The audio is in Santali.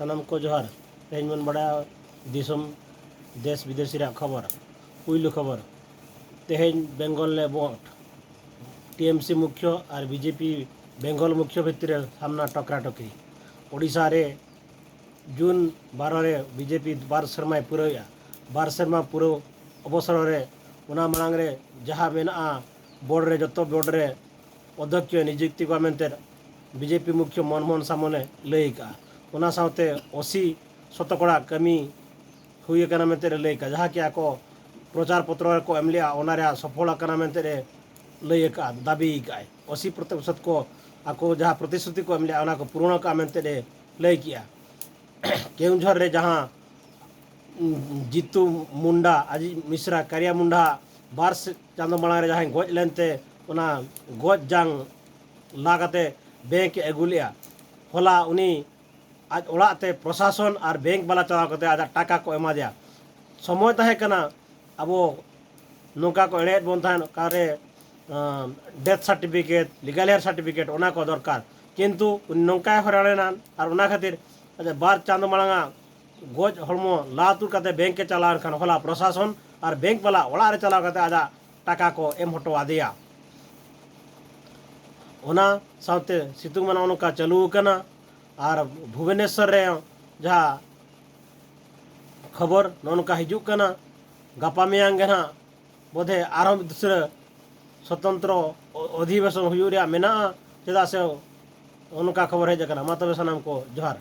सानाम को जोहार तेज मन बड़ा दिसम देश विदेश खबर पुइलु खबर तेज बेंगल ले वोट टीएमसी मुख्य और बीजेपी बेंगल मुख्य भितर सामना टकराटकी ओडिशा रे जून 12 रे बीजेपी बार शर्मा पूरा बार शर्मा पूरा अवसर रे उना मांग रे जहाँ मेना बोर्ड रे जतो बोर्ड रे अध्यक्ष नियुक्ति को मेनते बीजेपी मुख्य मनमोहन सामने लई का उना सावते 80% कमी हुई कना मेनते लई का जहाँ क्या को प्रचार पत्र को एम लिया ओनारे सफल कना मेनते लई का दाबी का 80% को आको जहाँ प्रतिश्रुति को एम लिया ओना को पूर्ण का मेनते लई किया केउझर रे जहाँ जीतू मुंडा आज मिश्रा कारिया मुंडा बार चांदो मांग रे जहाँ गज लेनते उना गज जांग लागाते बैंक एगुलिया होला उनी आज ओड़ाते प्रशासन और बैंक वाला चलाव करते आज टाका को एमा दिया समय तहे कना अब नौका को एड़े बन थान कारे death certificate legal heir certificate ओना को दरकार किंतु नौका हराना और ओना खातिर बार चांदो मांगा गज हड़मो लातुर करते बैंक के चलाव खान होला प्रशासन और बैंक वाला ओड़ा रे चलाव करते आज टाका को एम हटो आदिया ओना सावते सितुंग मना ओनका चालू कना और भुवनेश्वर रे जहाँ खबर नौका हिजुक कना गापा मेयांग गे ना बोधे आरम दूसरे स्वतंत्र अधिवेशन हुई मेना चेदा से उनका खबर हेज कना मा तबे सनाम को जोहार।